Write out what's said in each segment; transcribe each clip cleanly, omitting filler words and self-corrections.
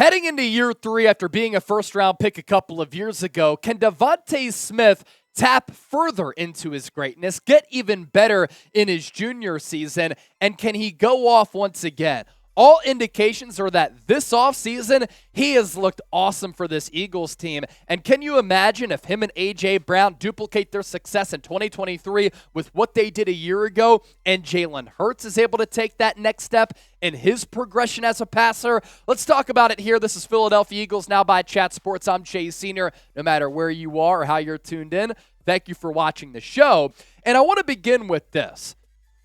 Heading into year 3 after being a first-round pick a couple of years ago, can DeVonta Smith tap further into his greatness, get even better in his junior season, and can he go off once again? All indications are that this offseason, he has looked awesome for this Eagles team. And can you imagine if him and A.J. Brown duplicate their success in 2023 with what they did a year ago, and Jalen Hurts is able to take that next step in his progression as a passer? Let's talk about it here. This is Philadelphia Eagles Now by Chat Sports. I'm Chase Senior. No matter where you are or how you're tuned in, thank you for watching the show. And I want to begin with this.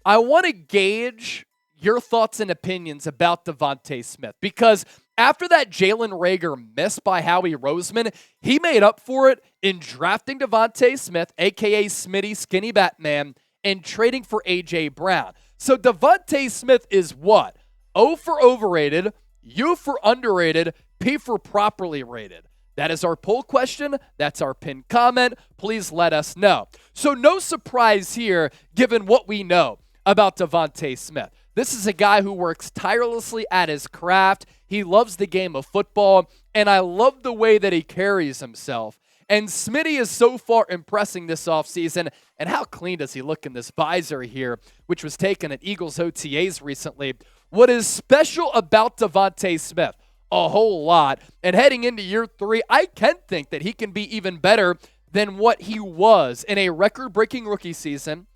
I want to gauge your thoughts and opinions about DeVonta Smith, because after that Jalen Reagor miss by Howie Roseman, he made up for it in drafting DeVonta Smith, a.k.a. Smitty Skinny Batman, and trading for A.J. Brown. So DeVonta Smith is what? O for overrated, U for underrated, P for properly rated. That is our poll question. That's our pinned comment. Please let us know. So no surprise here, given what we know about DeVonta Smith. This is a guy who works tirelessly at his craft. He loves the game of football, and I love the way that he carries himself. And Smitty is so far impressing this offseason. And how clean does he look in this visor here, which was taken at Eagles OTAs recently? What is special about DeVonta Smith? A whole lot. And heading into year 3, I can think that he can be even better than what he was in a record-breaking rookie season.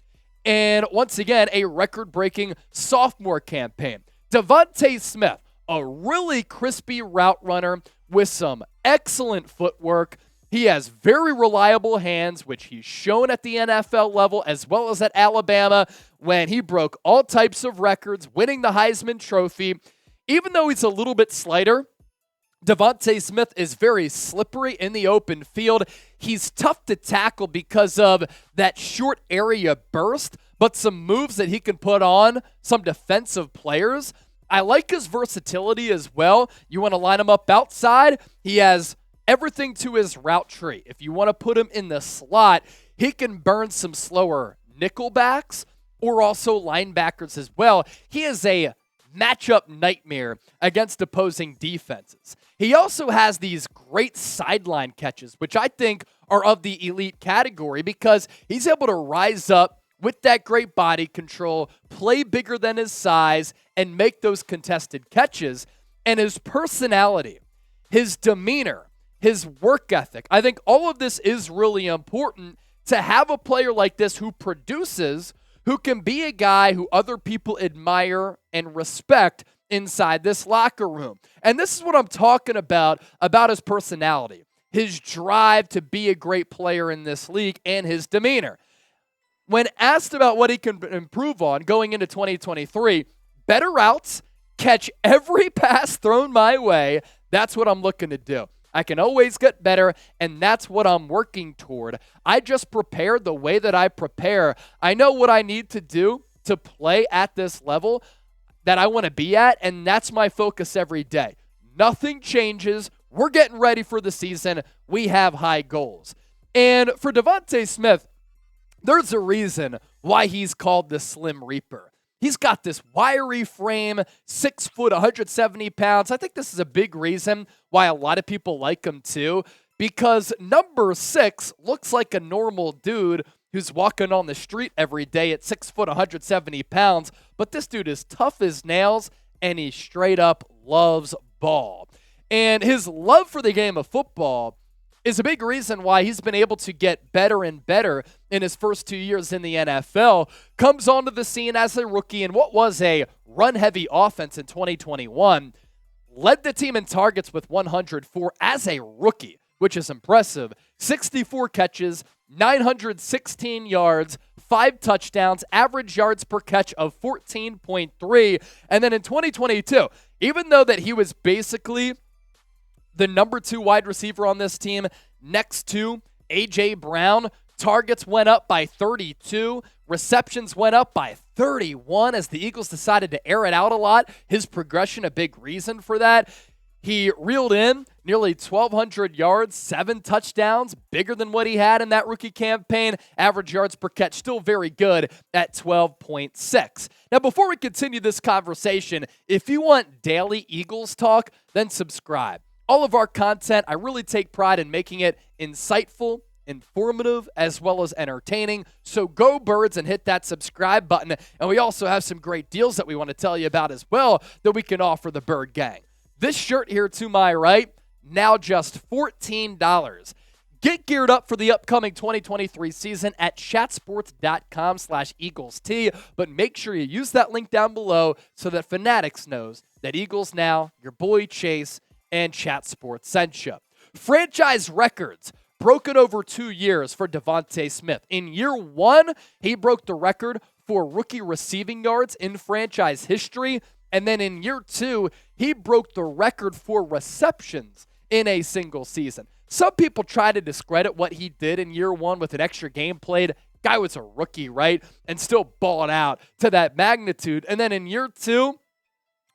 And once again, a record-breaking sophomore campaign. DeVonta Smith, a really crispy route runner with some excellent footwork. He has very reliable hands, which he's shown at the NFL level as well as at Alabama when he broke all types of records, winning the Heisman Trophy. Even though he's a little bit slighter, DeVonta Smith is very slippery in the open field. He's tough to tackle because of that short area burst, but some moves that he can put on some defensive players. I like his versatility as well. You want to line him up outside, he has everything to his route tree. If you want to put him in the slot, he can burn some slower nickelbacks or also linebackers as well. He is a matchup nightmare against opposing defenses. He also has these great sideline catches, which I think are of the elite category because he's able to rise up with that great body control, play bigger than his size, and make those contested catches. And his personality, his demeanor, his work ethic, I think all of this is really important to have a player like this who produces, who can be a guy who other people admire and respect inside this locker room. And this is what I'm talking about his personality, his drive to be a great player in this league, and his demeanor. When asked about what he can improve on going into 2023, better routes, catch every pass thrown my way, that's what I'm looking to do. I can always get better, and that's what I'm working toward. I just prepare the way that I prepare. I know what I need to do to play at this level that I want to be at, and that's my focus every day. Nothing changes. We're getting ready for the season. We have high goals. And for DeVonta Smith, there's a reason why he's called the Slim Reaper. He's got this wiry frame, 6 foot, 170 pounds. I think this is a big reason why a lot of people like him too, because number 6 looks like a normal dude who's walking on the street every day at 6 foot, 170 pounds. But this dude is tough as nails, and he straight up loves ball. And his love for the game of football is a big reason why he's been able to get better and better in his first 2 years in the NFL. Comes onto the scene as a rookie in what was a run-heavy offense in 2021. Led the team in targets with 104 as a rookie, which is impressive. 64 catches, 916 yards, 5 touchdowns, average yards per catch of 14.3. And then in 2022, even though that he was basically the number 2 wide receiver on this team next to A.J. Brown, targets went up by 32, receptions went up by 31 as the Eagles decided to air it out a lot. His progression, a big reason for that. He reeled in nearly 1,200 yards, 7 touchdowns, bigger than what he had in that rookie campaign. Average yards per catch still very good at 12.6. Now, before we continue this conversation, if you want daily Eagles talk, then subscribe. All of our content, I really take pride in making it insightful, informative, as well as entertaining. So go Birds and hit that subscribe button. And we also have some great deals that we want to tell you about as well that we can offer the Bird Gang. This shirt here to my right, now just $14. Get geared up for the upcoming 2023 season at chatsports.com/EaglesT, but make sure you use that link down below so that Fanatics knows that Eagles Now, your boy Chase, and Chat Sports sent you. Franchise records broken over 2 years for DeVonta Smith. In year 1, he broke the record for rookie receiving yards in franchise history. And then in year 2, he broke the record for receptions in a single season. Some people try to discredit what he did in year 1 with an extra game played. Guy was a rookie, right? And still balled out to that magnitude. And then in year 2,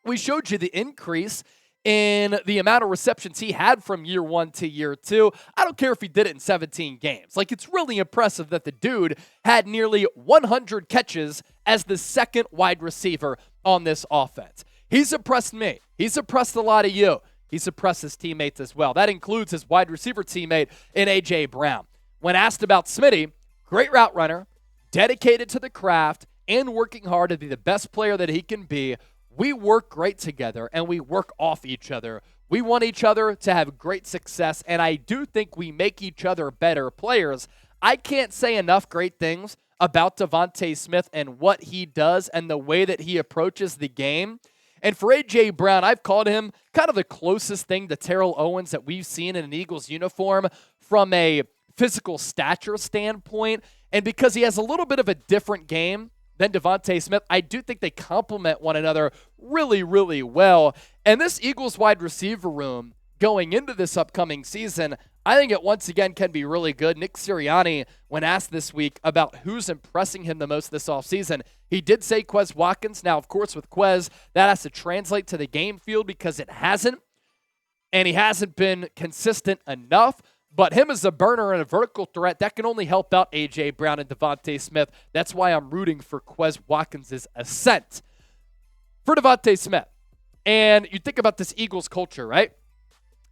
we showed you the increase in the amount of receptions he had from year 1 to year 2. I don't care if he did it in 17 games. Like, it's really impressive that the dude had nearly 100 catches as the second wide receiver on this offense. He's impressed me. He's impressed a lot of you. He's impressed his teammates as well. That includes his wide receiver teammate in A.J. Brown. When asked about Smitty, great route runner, dedicated to the craft, and working hard to be the best player that he can be. We work great together, and we work off each other. We want each other to have great success, and I do think we make each other better players. I can't say enough great things about DeVonta Smith and what he does and the way that he approaches the game. And for A.J. Brown, I've called him kind of the closest thing to Terrell Owens that we've seen in an Eagles uniform from a physical stature standpoint. And because he has a little bit of a different game than DeVonta Smith, I do think they complement one another really, really well. And this Eagles wide receiver room going into this upcoming season, I think it once again can be really good. Nick Sirianni, when asked this week about who's impressing him the most this offseason, he did say Quez Watkins. Now, of course, with Quez, that has to translate to the game field because it hasn't, and he hasn't been consistent enough. But him as a burner and a vertical threat, that can only help out A.J. Brown and DeVonta Smith. That's why I'm rooting for Quez Watkins' ascent. For DeVonta Smith, and you think about this Eagles culture, right?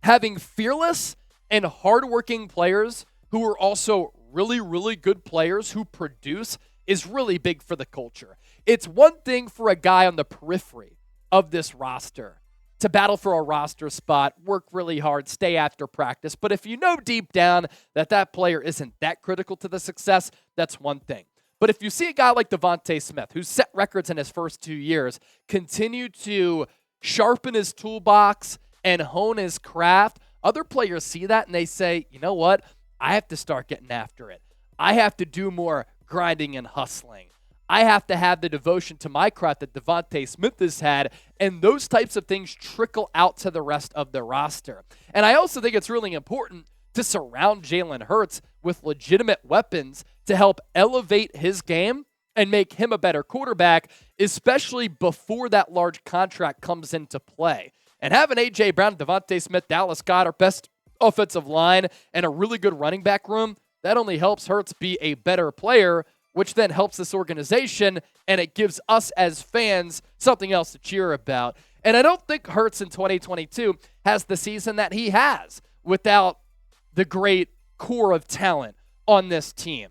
Having fearless and hardworking players who are also really, really good players who produce is really big for the culture. It's one thing for a guy on the periphery of this roster to battle for a roster spot, work really hard, stay after practice. But if you know deep down that that player isn't that critical to the success, that's one thing. But if you see a guy like DeVonta Smith, who's set records in his first 2 years, continue to sharpen his toolbox and hone his craft, other players see that and they say, you know what? I have to start getting after it. I have to do more grinding and hustling. I have to have the devotion to my craft that DeVonta Smith has had, and those types of things trickle out to the rest of the roster. And I also think it's really important to surround Jalen Hurts with legitimate weapons to help elevate his game and make him a better quarterback, especially before that large contract comes into play. And having A.J. Brown, DeVonta Smith, Dallas Goedert, best offensive line, and a really good running back room, that only helps Hurts be a better player, which then helps this organization, and it gives us as fans something else to cheer about. And I don't think Hurts in 2022 has the season that he has without the great core of talent on this team.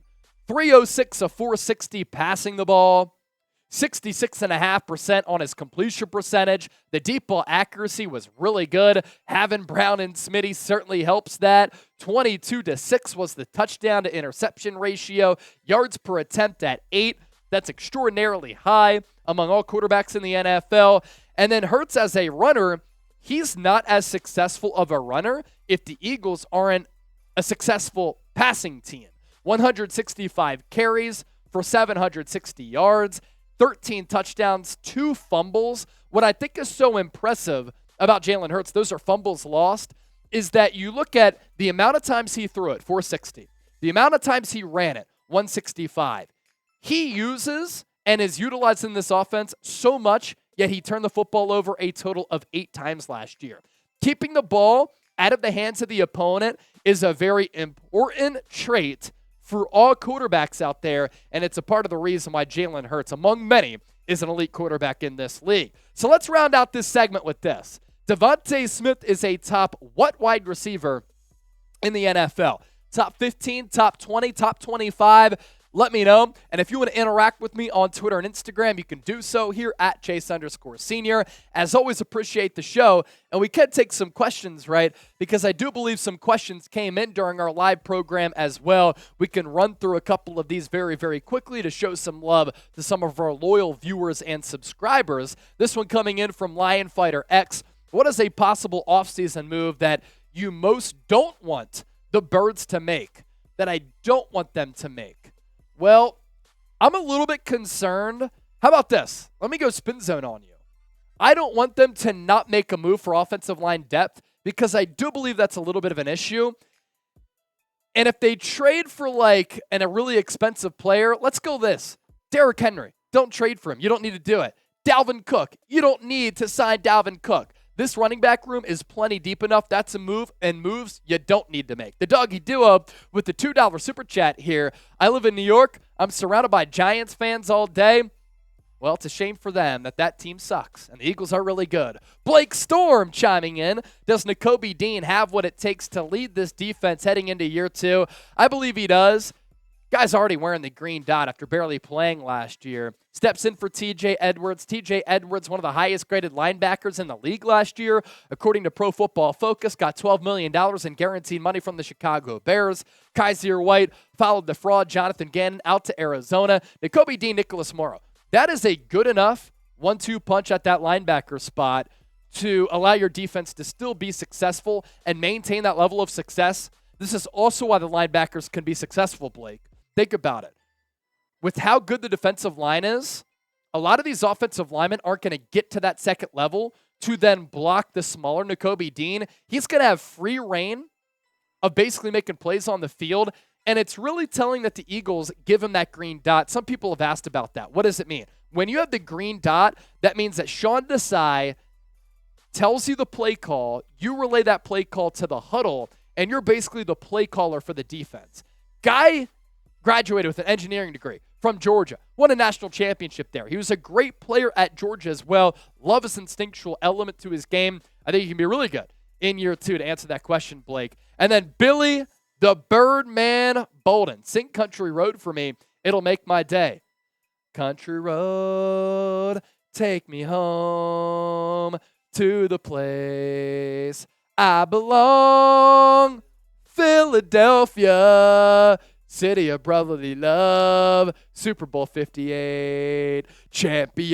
306 of 460 passing the ball, 66.5% on his completion percentage. The deep ball accuracy was really good. Having Brown and Smitty certainly helps that. 22-6 was the touchdown to interception ratio. Yards per attempt at 8. That's extraordinarily high among all quarterbacks in the NFL. And then Hurts as a runner, he's not as successful of a runner if the Eagles aren't a successful passing team. 165 carries for 760 yards. 13 touchdowns, 2 fumbles. What I think is so impressive about Jalen Hurts, those are fumbles lost, is that you look at the amount of times he threw it, 460, the amount of times he ran it, 165. He uses and is utilized in this offense so much, yet he turned the football over a total of 8 times last year. Keeping the ball out of the hands of the opponent is a very important trait for all quarterbacks out there, and it's a part of the reason why Jalen Hurts, among many, is an elite quarterback in this league. So let's round out this segment with this. DeVonta Smith is a top what wide receiver in the NFL? Top 15, top 20, top 25? Let me know. And if you want to interact with me on Twitter and Instagram, you can do so here at Chase_Senior. As always, appreciate the show. And we can take some questions, right? Because I do believe some questions came in during our live program as well. We can run through a couple of these very, very quickly to show some love to some of our loyal viewers and subscribers. This one coming in from Lion Fighter X. What is a possible offseason move that you most don't want the Birds to make, that I don't want them to make? Well, I'm a little bit concerned. How about this? Let me go spin zone on you. I don't want them to not make a move for offensive line depth because I do believe that's a little bit of an issue. And if they trade for a really expensive player, let's go this. Derrick Henry, don't trade for him. You don't need to do it. Dalvin Cook, you don't need to sign Dalvin Cook. This running back room is plenty deep enough. That's a move, and moves you don't need to make. The Doggy Duo with the $2 super chat here. I live in New York. I'm surrounded by Giants fans all day. Well, it's a shame for them that team sucks, and the Eagles are really good. Blake Storm chiming in. Does Nakobe Dean have what it takes to lead this defense heading into year 2? I believe he does. Guy's already wearing the green dot after barely playing last year. Steps in for TJ Edwards. TJ Edwards, one of the highest graded linebackers in the league last year. According to Pro Football Focus, got $12 million in guaranteed money from the Chicago Bears. Kaiser White followed the fraud Jonathan Gannon out to Arizona. Nakobe Dean, Nicholas Morrow. That is a good enough 1-2 punch at that linebacker spot to allow your defense to still be successful and maintain that level of success. This is also why the linebackers can be successful, Blake. Think about it. With how good the defensive line is, a lot of these offensive linemen aren't going to get to that second level to then block the smaller Nakobe Dean. He's going to have free reign of basically making plays on the field, and it's really telling that the Eagles give him that green dot. Some people have asked about that. What does it mean? When you have the green dot, that means that Sean Desai tells you the play call, you relay that play call to the huddle, and you're basically the play caller for the defense. Guy graduated with an engineering degree from Georgia. Won a national championship there. He was a great player at Georgia as well. Love his instinctual element to his game. I think he can be really good in year 2 to answer that question, Blake. And then Billy the Birdman Bolden. Sing Country Road for me. It'll make my day. Country road, take me home to the place I belong. Philadelphia, city of brotherly love, Super Bowl 58 champions.